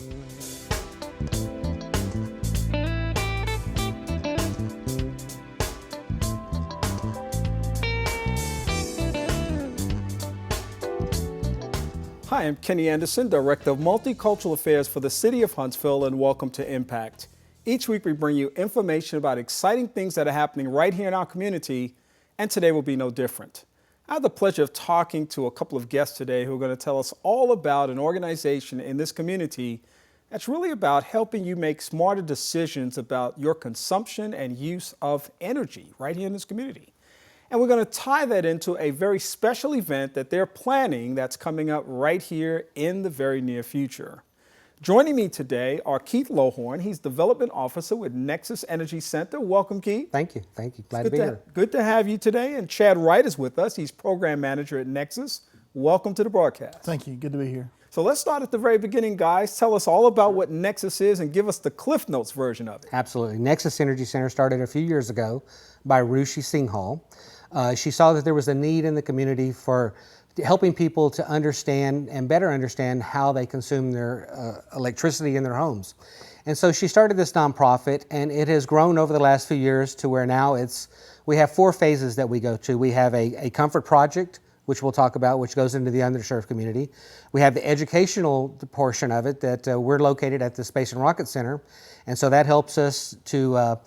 Hi, I'm Kenny Anderson, Director of Multicultural Affairs for the City of Huntsville, and welcome to Impact. Each week we bring you information about exciting things that are happening right here in our community, and today will be no different. I have the pleasure of talking to a couple of guests today who are going to tell us all about an organization in this community that's really about helping you make smarter decisions about your consumption and use of energy right here in this community. And we're going to tie that into a very special event that they're planning that's coming up right here in the very near future. Joining me today are Keith Lohorn. He's Development Officer with Nexus Energy Center. Welcome, Keith. Thank you. Thank you. Glad to be here. Good to have you today. And Chad Wright is with us. He's Program Manager at Nexus. Welcome to the broadcast. Thank you. Good to be here. So let's start at the very beginning, guys. Tell us all about what Nexus is and give us the Cliff Notes version of it. Absolutely. Nexus Energy Center started a few years ago by Rushi Singhal. She saw that there was a need in the community for helping people to understand and better understand how they consume their electricity in their homes. And so she started this nonprofit, and it has grown over the last few years to where now we have 4 phases that we go to. We have a comfort project, which we'll talk about, which goes into the underserved community. We have the educational portion of it that we're located at the Space and Rocket Center, and so that helps us to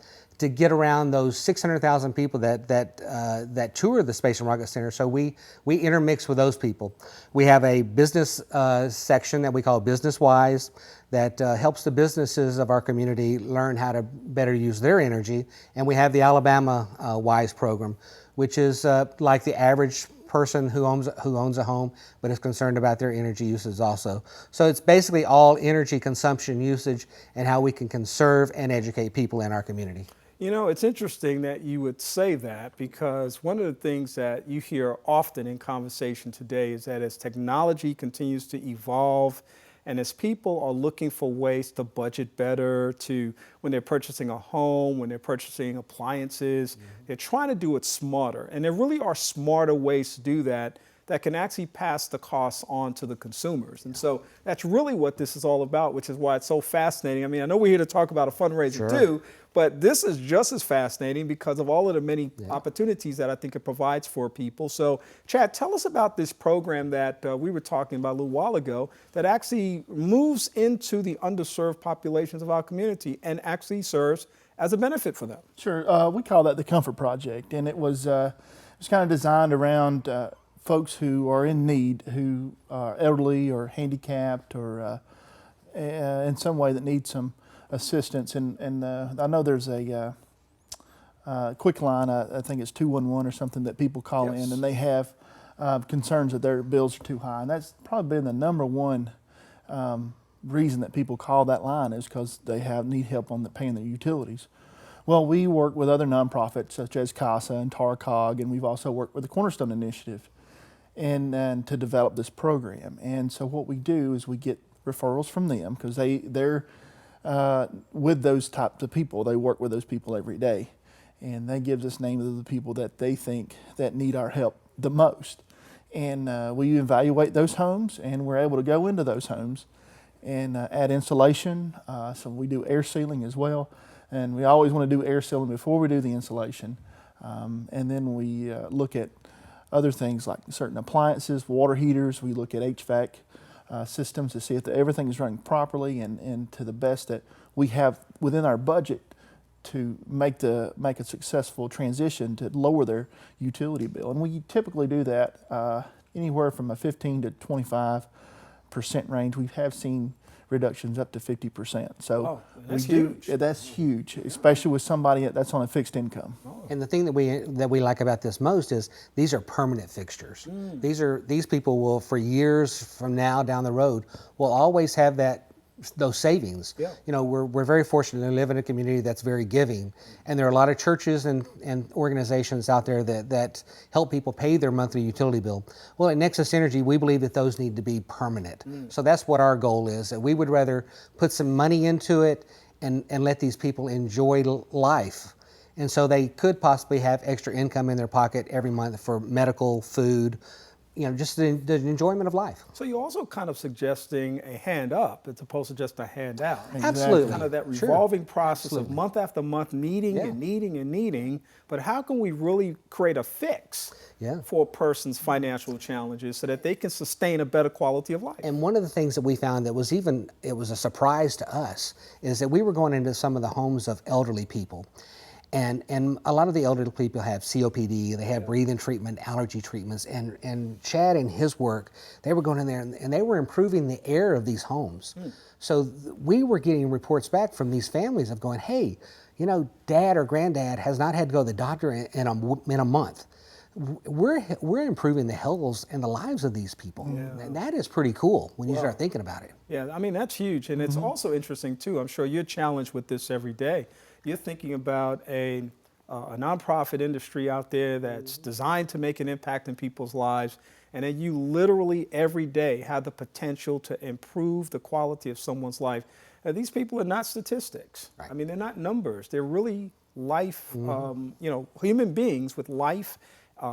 get around those 600,000 people that tour the Space and Rocket Center. So we intermix with those people. We have a business section that we call Business Wise that helps the businesses of our community learn how to better use their energy. And we have the Alabama Wise program, which is like the average person who owns a home but is concerned about their energy uses also. So it's basically all energy consumption usage and how we can conserve and educate people in our community. You know, it's interesting that you would say that, because one of the things that you hear often in conversation today is that as technology continues to evolve and as people are looking for ways to budget better, when they're purchasing a home, when they're purchasing appliances, they're trying to do it smarter. And there really are smarter ways to do that can actually pass the costs on to the consumers. And so that's really what this is all about, which is why it's so fascinating. I mean, I know we're here to talk about a fundraiser too, but this is just as fascinating because of all of the many opportunities that I think it provides for people. So Chad, tell us about this program that we were talking about a little while ago that actually moves into the underserved populations of our community and actually serves as a benefit for them. Sure. We call that the Comfort Project, and it was kind of designed around folks who are in need, who are elderly or handicapped or in some way that need some assistance. And I know there's a quick line, I think it's 211 or something, that people call in, and they have concerns that their bills are too high. And that's probably been the number one reason that people call that line, is because they need help on paying their utilities. Well, we work with other nonprofits such as CASA and TARCOG, and we've also worked with the Cornerstone Initiative and to develop this program. And so what we do is we get referrals from them, because they're with those types of people. They work with those people every day, and that gives us names of the people that they think that need our help the most. And we evaluate those homes, and we're able to go into those homes and add insulation. So we do air sealing as well, and we always want to do air sealing before we do the insulation. And then we look at other things like certain appliances, water heaters. We look at HVAC systems to see if everything is running properly and to the best that we have within our budget to make a successful transition to lower their utility bill. And we typically do that anywhere from a 15 to 25% range. We have seen reductions up to 50%. So that's huge. That's huge, especially with somebody that's on a fixed income. And the thing that we like about this most is these are permanent fixtures. These people will, for years from now down the road, will always have those savings. You know, we're very fortunate to live in a community that's very giving, and there are a lot of churches and organizations out there that help people pay their monthly utility bill. Well, at Nexus Energy, we believe that those need to be permanent. So that's what our goal is. That we would rather put some money into it and let these people enjoy life. And so they could possibly have extra income in their pocket every month for medical, food, just the enjoyment of life. So you're also kind of suggesting a hand up as opposed to just a hand out. Absolutely. Kind of that Sure. revolving process Absolutely. of month after month needing Yeah. and needing and needing, but how can we really create a fix Yeah. for a person's financial challenges so that they can sustain a better quality of life? And one of the things that we found that it was a surprise to us is that we were going into some of the homes of elderly people. And a lot of the elderly people have COPD, they have breathing treatment, allergy treatments, and Chad and his work, they were going in there and they were improving the air of these homes. So we were getting reports back from these families of going, hey, dad or granddad has not had to go to the doctor in a month. We're improving the health and the lives of these people. And that is pretty cool when you start thinking about it. Yeah, I mean, that's huge. And it's also interesting, too. I'm sure you're challenged with this every day. You're thinking about a nonprofit industry out there that's designed to make an impact in people's lives, and then you literally every day have the potential to improve the quality of someone's life. These people are not statistics. Right. I mean, they're not numbers. They're really life, human beings with life,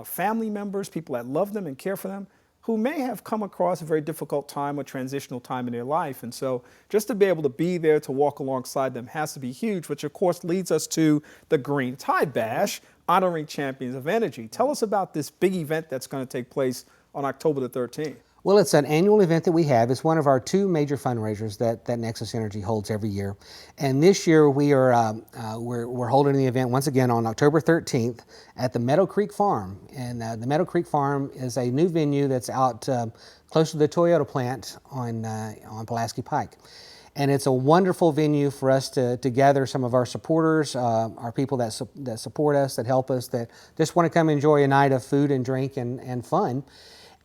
family members, people that love them and care for them, who may have come across a very difficult time or transitional time in their life. And so just to be able to be there to walk alongside them has to be huge, which of course leads us to the Green Tie Bash, honoring champions of energy. Tell us about this big event that's going to take place on October the 13th. Well, it's an annual event that we have. It's one of our two major fundraisers that Nexus Energy holds every year. And this year we're holding the event once again on October 13th at the Meadow Creek Farm. And the Meadow Creek Farm is a new venue that's out close to the Toyota plant on Pulaski Pike. And it's a wonderful venue for us to gather some of our supporters, our people that support us, that help us, that just want to come enjoy a night of food and drink and fun.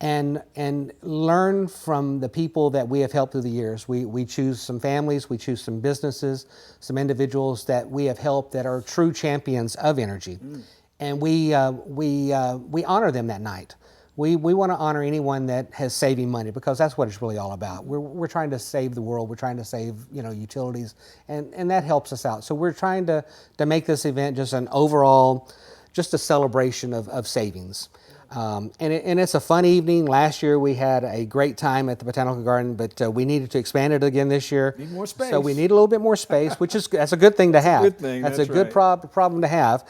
And learn from the people that we have helped through the years. We choose some families, we choose some businesses, some individuals that we have helped that are true champions of energy. And we honor them that night. We want to honor anyone that has saving money, because that's what it's really all about. We're trying to save the world. We're trying to save utilities, and that helps us out. So we're trying to make this event just an overall, just a celebration of savings. And it's a fun evening. Last year we had a great time at the Botanical Garden, but we needed to expand it again this year. Need more space. So we need a little bit more space, that's a good thing to have. Good thing. That's a good problem to have.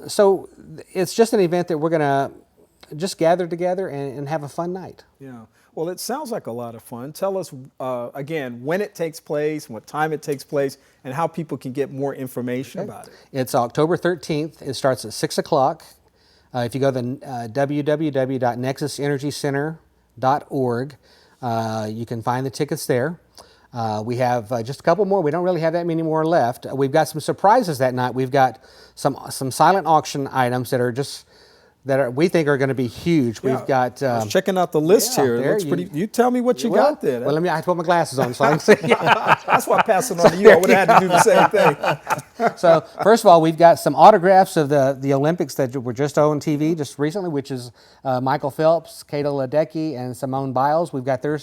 So it's just an event that we're going to just gather together and have a fun night. Yeah. Well, it sounds like a lot of fun. Tell us, again, when it takes place, what time it takes place, and how people can get more information about it. It's October 13th. It starts at 6 o'clock. If you go to www.nexusenergycenter.org, you can find the tickets there. We have just a couple more. We don't really have that many more left. We've got some surprises that night. We've got some silent auction items that we think are going to be huge. Yeah. We've got. I was checking out the list here. It looks pretty. You tell me what you got there. Well, I have to put my glasses on so I can see. That's why I passed it on to you. I would have had to do the same thing. So first of all, we've got some autographs of the Olympics that were just on TV just recently, which is Michael Phelps, Kato Ledecky, and Simone Biles. We've got their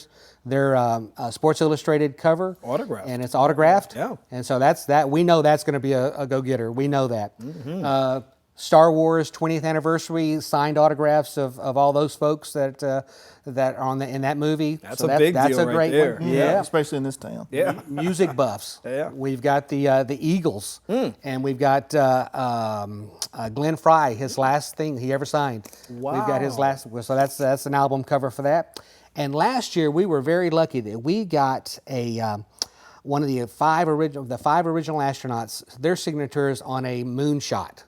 Sports Illustrated cover. Autographed. And it's autographed. Yeah. And so we know that's going to be a go-getter. We know that. Mm-hmm. Star Wars 20th anniversary signed autographs of all those folks that are in that movie. That's a big deal. That's a right great there. one. Yeah, especially in this town. Yeah. Music buffs. Yeah. We've got the Eagles, and we've got Glenn Fry, his last thing he ever signed. Wow. We've got his last. So that's an album cover for that. And last year we were very lucky that we got one of the five original astronauts, their signatures on a moonshot.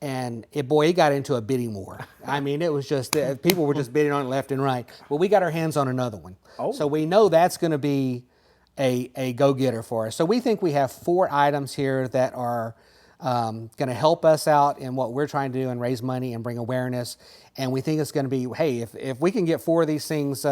And it got into a bidding war. I mean, it was just, people were just bidding on it left and right. Well, we got our hands on another one. Oh. So we know that's going to be a go-getter for us. So we think we have 4 items here that are going to help us out in what we're trying to do and raise money and bring awareness. And we think it's going to be, hey, if we can get 4 of these things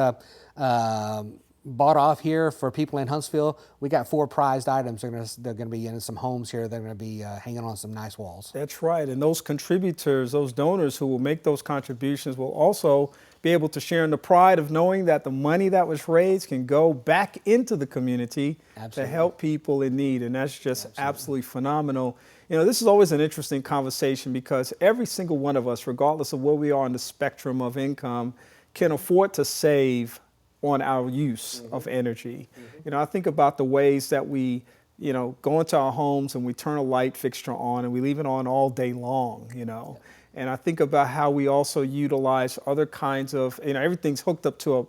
bought off here for people in Huntsville, we got 4 prized items. They're going to be in some homes here. They're going to be hanging on some nice walls. That's right. And those contributors, those donors who will make those contributions will also be able to share in the pride of knowing that the money that was raised can go back into the community to help people in need. And that's just absolutely phenomenal. You know, this is always an interesting conversation because every single one of us, regardless of where we are on the spectrum of income, can afford to save on our use of energy. You know, I think about the ways that we, you know, go into our homes and we turn a light fixture on and we leave it on all day long, you know. And I think about how we also utilize other kinds of, you know, everything's hooked up to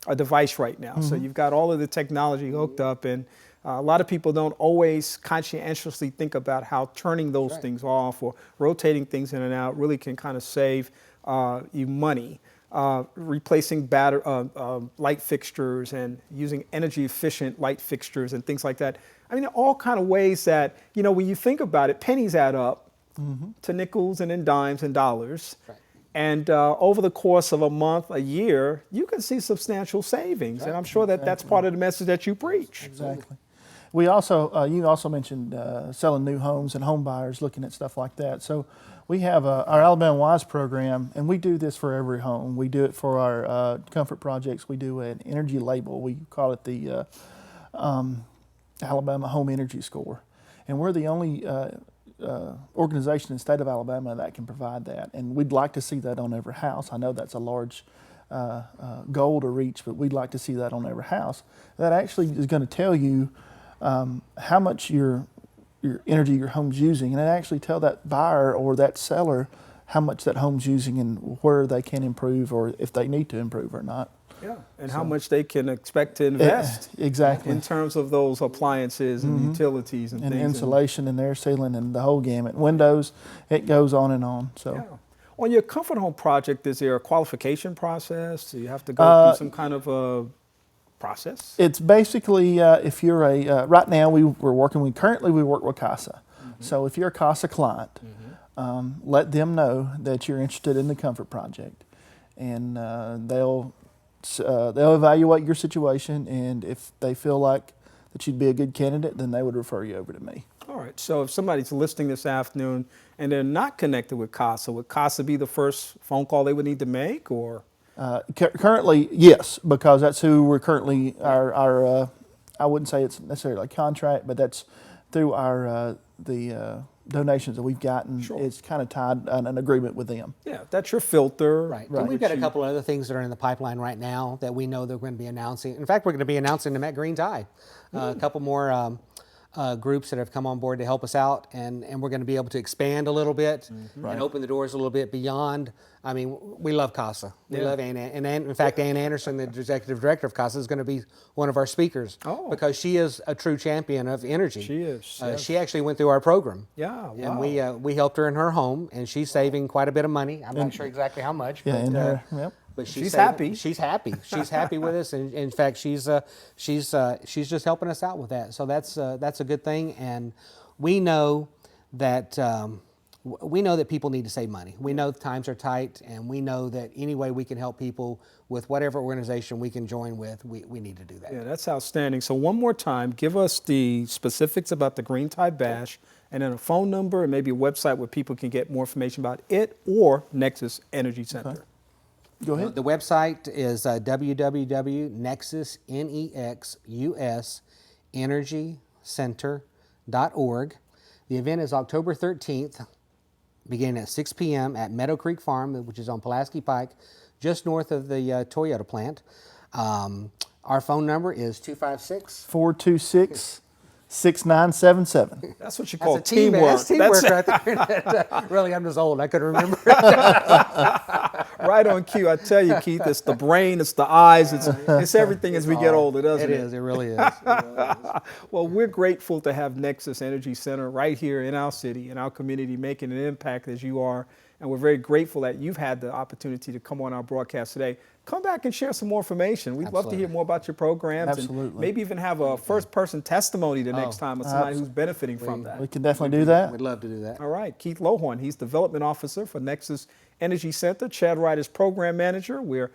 a device right now. So you've got all of the technology hooked up, and a lot of people don't always conscientiously think about how turning those things off or rotating things in and out really can kind of save you money. Replacing light fixtures and using energy efficient light fixtures and things like that. I mean, all kind of ways that, you know, when you think about it, pennies add up to nickels and then dimes and dollars. Right. And over the course of a month, a year, you can see substantial savings. And I'm sure that that's part of the message that you preach. Exactly. We also, you also mentioned selling new homes and home buyers, looking at stuff like that. So we have our Alabama Wise program, and we do this for every home. We do it for our comfort projects. We do an energy label. We call it the Alabama Home Energy Score. And we're the only organization in the state of Alabama that can provide that. And we'd like to see that on every house. I know that's a large goal to reach, but we'd like to see that on every house. That actually is going to tell you how much your energy your home's using, and it actually tell that buyer or that seller how much that home's using and where they can improve or if they need to improve or not. Yeah, and how much they can expect to invest exactly in terms of those appliances and utilities and things. Insulation and air sealing and the whole gamut. Windows, it goes on and on. So. Yeah. On your comfort home project, is there a qualification process? Do you have to go through some kind of a process? It's basically if you're right now currently we work with CASA. So if you're a CASA client, let them know that you're interested in the comfort project, and they'll evaluate your situation, and if they feel like that you'd be a good candidate, then they would refer you over to me. All right, so if somebody's listening this afternoon and they're not connected with CASA, would CASA be the first phone call they would need to make, or? Currently, yes, because that's who we're currently, our I wouldn't say it's necessarily a contract, but that's through our the donations that we've gotten. Sure. It's kind of tied an agreement with them. Yeah, that's your filter. Right. And we've got a couple of other things that are in the pipeline right now that we know they're going to be announcing. In fact, we're going to be announcing them at Green Tide. A couple more groups that have come on board to help us out, and we're going to be able to expand a little bit and open the doors a little bit beyond. I mean, we love CASA. We love Ann, and in fact, Ann Anderson, the executive director of CASA, is going to be one of our speakers because she is a true champion of energy. She is. Yes. She actually went through our program. Yeah, wow. And we helped her in her home, and she's saving quite a bit of money. I'm not sure exactly how much. Yeah, but, but she's happy. She's happy. She's happy with us, and in fact, she's just helping us out with that. So that's a good thing, and we know that people need to save money. We know times are tight, and we know that any way we can help people with whatever organization we can join with, we need to do that. Yeah, that's outstanding. So one more time, give us the specifics about the Green Tide Bash, and then a phone number and maybe a website where people can get more information about it or Nexus Energy Center. Okay. Go ahead. The website is www.nexusenergycenter.org. The event is October 13th, beginning at 6 p.m. at Meadow Creek Farm, which is on Pulaski Pike, just north of the Toyota plant. Our phone number is 256-426-6977. 6977. That's what you call That's a team, teamwork. that's teamwork right there. Really, I'm just old. I couldn't remember. Right on cue. I tell you, Keith, it's the brain, it's the eyes, it's everything as we get older, doesn't it? It is. It really is. Well, we're grateful to have Nexus Energy Center right here in our city, in our community, making an impact as you are. And we're very grateful that you've had the opportunity to come on our broadcast today. Come back and share some more information. We'd love to hear more about your programs. Absolutely. And maybe even have a first-person testimony the next time of somebody who's benefiting from that. We can definitely do that. We'd love to do that. All right, Keith Lohorn, he's Development Officer for Nexus Energy Center. Chad Wright is Program Manager. We're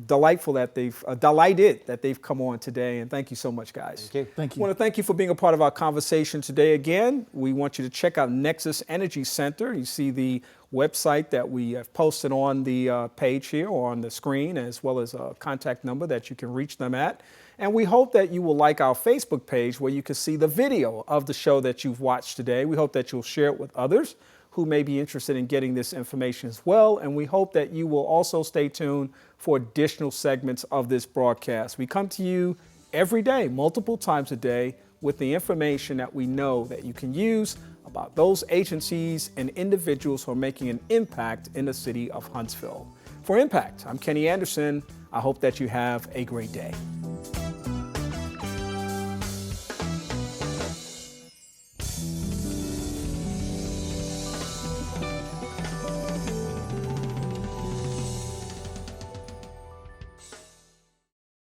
delightful that delighted that they've come on today, and thank you so much, guys. Thank you. Thank I you. want to thank you for being a part of our conversation today. Again, we want you to check out Nexus Energy Center. You see the website that we have posted on the page here or on the screen, as well as a contact number that you can reach them at. And we hope that you will like our Facebook page where you can see the video of the show that you've watched today. We hope that you'll share it with others who may be interested in getting this information as well. And we hope that you will also stay tuned for additional segments of this broadcast. We come to you every day, multiple times a day, with the information that we know that you can use about those agencies and individuals who are making an impact in the city of Huntsville. For Impact, I'm Kenny Anderson. I hope that you have a great day.